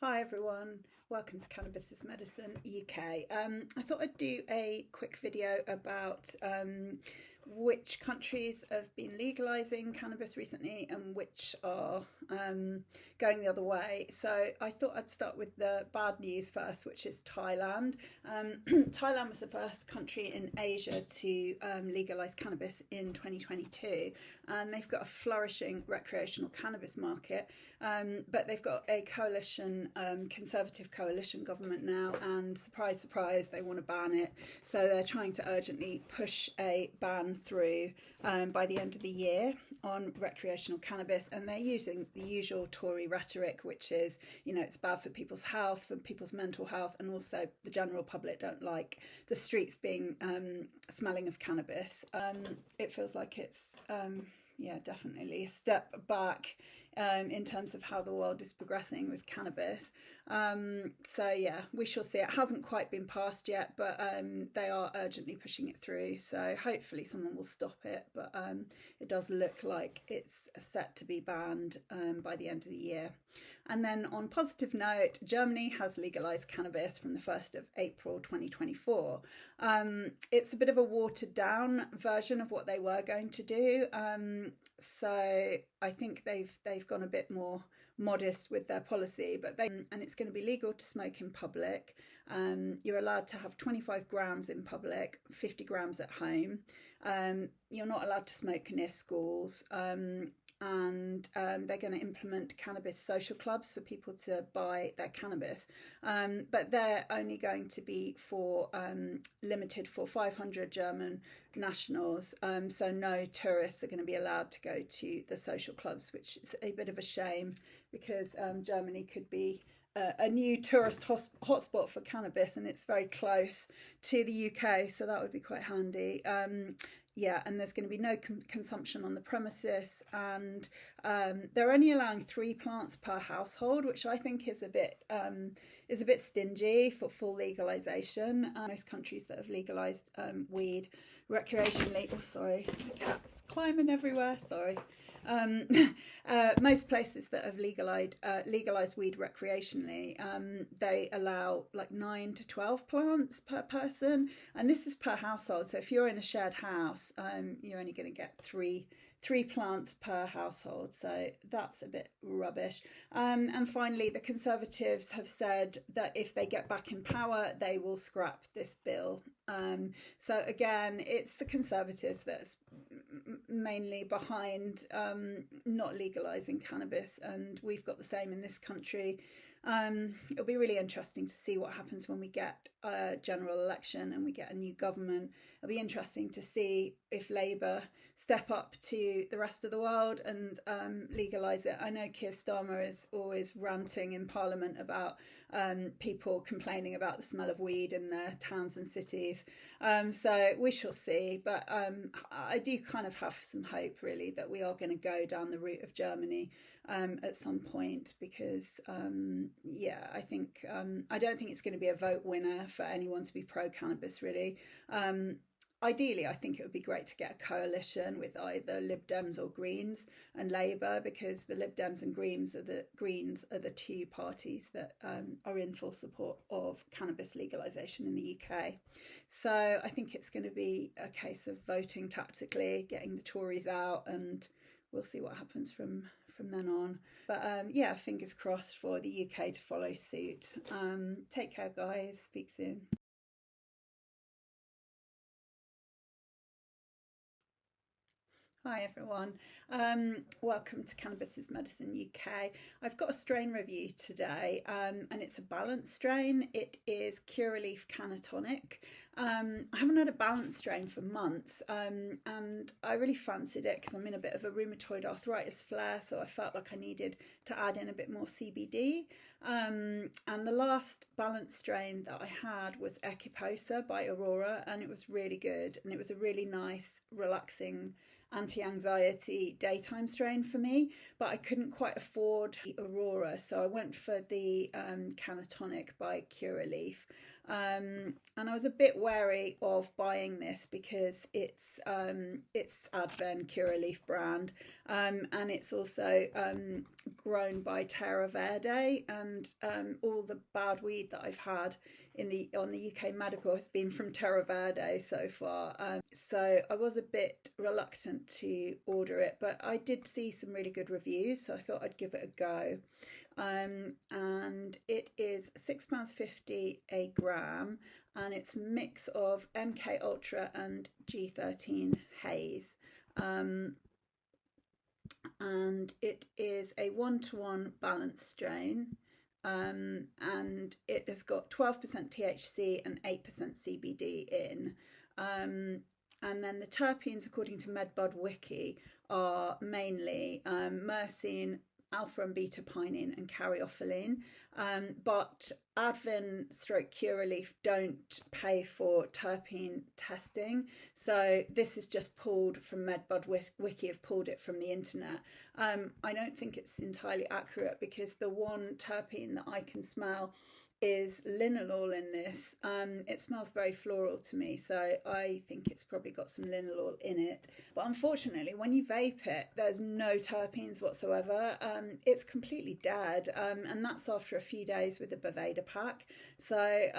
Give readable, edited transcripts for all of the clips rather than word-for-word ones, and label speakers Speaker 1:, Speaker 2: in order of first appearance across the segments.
Speaker 1: Hi everyone, welcome to Cannabis is Medicine UK. I thought I'd do a quick video about which countries have been legalising cannabis recently and which are going the other way. So I thought I'd start with the bad news first, which is Thailand. Thailand was the first country in Asia to legalise cannabis in 2022, and they've got a flourishing recreational cannabis market, but they've got a coalition, conservative coalition government now, and surprise, surprise, they want to ban it. So they're trying to urgently push a ban through by the end of the year on recreational cannabis, and they're using the usual Tory rhetoric, which is, it's bad for people's health, for people's mental health, and also the general public don't like the streets being smelling of cannabis. It feels like it's definitely a step back in terms of how the world is progressing with cannabis. We shall see. It hasn't quite been passed yet, but they are urgently pushing it through. So hopefully someone will stop it. But it does look like it's set to be banned by the end of the year. And then on positive note, Germany has legalised cannabis from the 1st of April 2024. It's a bit of a watered down version of what they were going to do. So I think they've gone a bit more modest with their policy, and it's going to be legal to smoke in public. You're allowed to have 25 grams in public, 50 grams at home. You're not allowed to smoke near schools. And they're going to implement cannabis social clubs for people to buy their cannabis, but they're only going to be limited for 500 German nationals, so no tourists are going to be allowed to go to the social clubs, which is a bit of a shame because Germany could be a new tourist hotspot for cannabis, and it's very close to the UK, so that would be quite handy. And there's going to be no consumption on the premises, and they're only allowing 3 plants per household, which I think is a bit stingy for full legalisation. Most countries that have legalised weed recreationally, the cat's climbing everywhere, sorry. Most places that have legalised weed recreationally, they allow like 9 to 12 plants per person, and this is per household. So if you're in a shared house, you're only going to get three plants per household, so that's a bit rubbish. And finally, the Conservatives have said that if they get back in power, they will scrap this bill. So again, it's the Conservatives that's mainly behind not legalising cannabis, and we've got the same in this country. It'll be really interesting to see what happens when we get a general election and we get a new government. It'll be interesting to see if Labour step up to the rest of the world and legalise it. I know Keir Starmer is always ranting in Parliament about people complaining about the smell of weed in their towns and cities. So we shall see. But I do kind of have some hope, really, that we are going to go down the route of Germany at some point, because I think I don't think it's going to be a vote winner for anyone to be pro-cannabis, really. Ideally, I think it would be great to get a coalition with either Lib Dems or Greens and Labour, because the Lib Dems and Greens are the two parties that are in full support of cannabis legalisation in the UK. So I think it's going to be a case of voting tactically, getting the Tories out, and we'll see what happens from then on. But fingers crossed for the UK to follow suit. Take care, guys. Speak soon. Hi everyone, welcome to Cannabis is Medicine UK. I've got a strain review today, and it's a balanced strain. It is Curaleaf Cannatonic. I haven't had a balanced strain for months, and I really fancied it because I'm in a bit of a rheumatoid arthritis flare, so I felt like I needed to add in a bit more CBD. And the last balanced strain that I had was Equiposa by Aurora, and it was really good, and it was a really nice, relaxing anti-anxiety daytime strain for me, but I couldn't quite afford the Aurora, so I went for the Cannatonic by Curaleaf. And I was a bit wary of buying this because it's Adven Curaleaf brand, and it's also grown by Terra Verde, and all the bad weed that I've had on the UK medical has been from Terra Verde so far. So I was a bit reluctant to order it, but I did see some really good reviews, so I thought I'd give it a go. And it is £6.50 a gram, and it's a mix of MK Ultra and G13 Haze. And it is a 1-to-1 balanced strain. And it has got 12% THC and 8% CBD in. And then the terpenes, according to MedBud Wiki, are mainly myrcene, alpha and beta pinene, and caryophyllene. But Advin stroke Curaleaf don't pay for terpene testing, so this is just pulled from MedBud Wiki. Have pulled it from the internet. I don't think it's entirely accurate, because the one terpene that I can smell is linalool in this. It smells very floral to me, so I think it's probably got some linalool in it. But unfortunately, when you vape it, there's no terpenes whatsoever. It's completely dead, and that's after a few days with the Boveda pack. So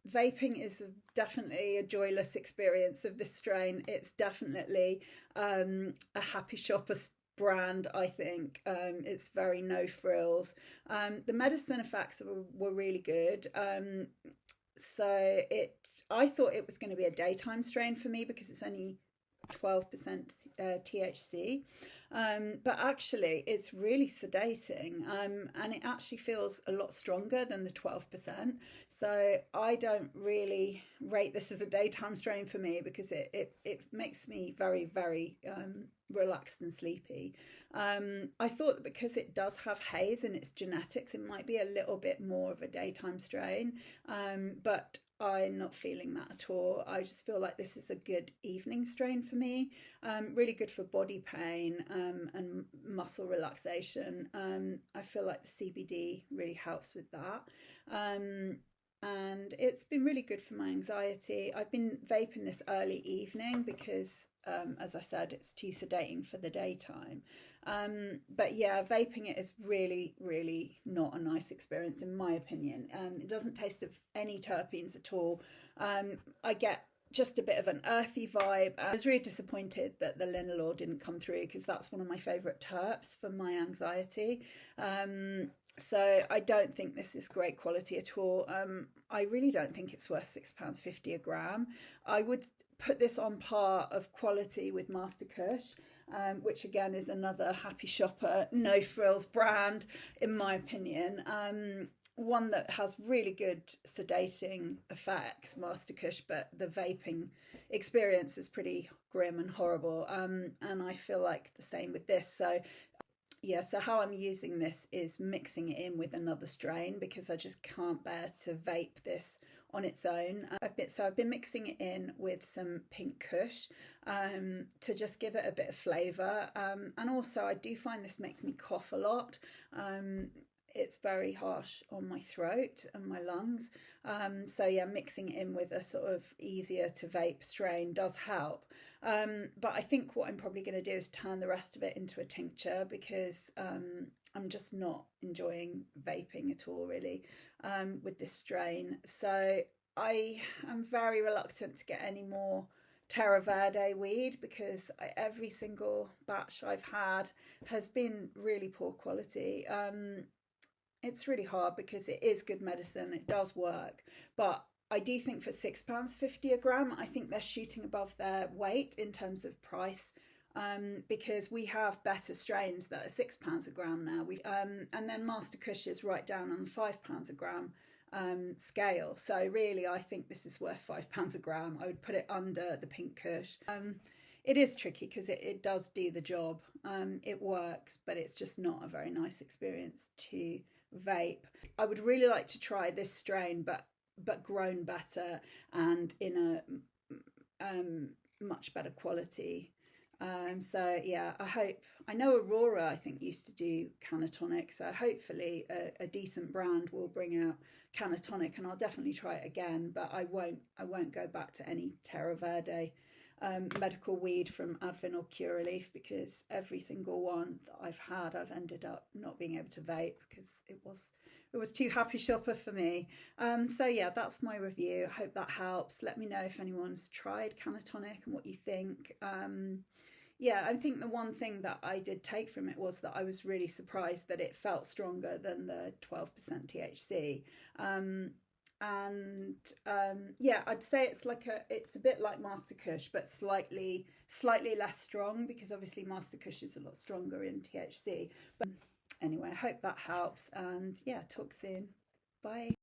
Speaker 1: vaping is definitely a joyless experience of this strain. It's definitely a happy shopper brand, I think. It's very no frills. The medicine effects were really good. So I thought it was going to be a daytime strain for me, because it's only 12% THC, but actually it's really sedating, and it actually feels a lot stronger than the 12%. So I don't really rate this as a daytime strain for me, because it makes me very, very relaxed and sleepy. I thought that because it does have haze in its genetics, it might be a little bit more of a daytime strain, but I'm not feeling that at all. I just feel like this is a good evening strain for me. Really good for body pain and muscle relaxation. I feel like the CBD really helps with that. And it's been really good for my anxiety. I've been vaping this early evening because, as I said, it's too sedating for the daytime. But yeah, vaping it is really, really not a nice experience, in my opinion. It doesn't taste of any terpenes at all. I get just a bit of an earthy vibe. I was really disappointed that the linalool didn't come through, because that's one of my favourite terps for my anxiety. So I don't think this is great quality at all. I really don't think it's worth £6.50 a gram. I would put this on par of quality with Master Kush, which again is another happy shopper, no frills brand, in my opinion. One that has really good sedating effects, Master Kush, but the vaping experience is pretty grim and horrible. And I feel like the same with this. So yeah, so how I'm using this is mixing it in with another strain, because I just can't bear to vape this on its own. I've been mixing it in with some Pink Kush to just give it a bit of flavour. And also I do find this makes me cough a lot. It's very harsh on my throat and my lungs. So yeah, mixing it in with a sort of easier to vape strain does help. But I think what I'm probably going to do is turn the rest of it into a tincture, because I'm just not enjoying vaping at all, really, with this strain. So I am very reluctant to get any more Terra Verde weed, because every single batch I've had has been really poor quality. It's really hard, because it is good medicine, it does work, but I do think for £6.50 a gram, I think they're shooting above their weight in terms of price, because we have better strains that are £6 a gram now. And then Master Kush is right down on the £5 a gram scale. So really, I think this is worth £5 a gram. I would put it under the Pink Kush. It is tricky, because it does do the job. It works, but it's just not a very nice experience to vape. I would really like to try this strain, but grown better and in a much better quality. So yeah, I know Aurora, I think, used to do Canatonic, so hopefully a decent brand will bring out Canatonic, and I'll definitely try it again, but I won't go back to any Terra Verde medical weed from Advin or Curaleaf, because every single one that I've had, I've ended up not being able to vape because it was too happy shopper for me. So yeah, that's my review. I hope that helps. Let me know if anyone's tried Canatonic and what you think. Yeah, I think the one thing that I did take from it was that I was really surprised that it felt stronger than the 12% THC. Yeah, I'd say it's a bit like Master Kush, but slightly less strong, because obviously Master Kush is a lot stronger in THC. But anyway, I hope that helps, and yeah, talk soon. Bye.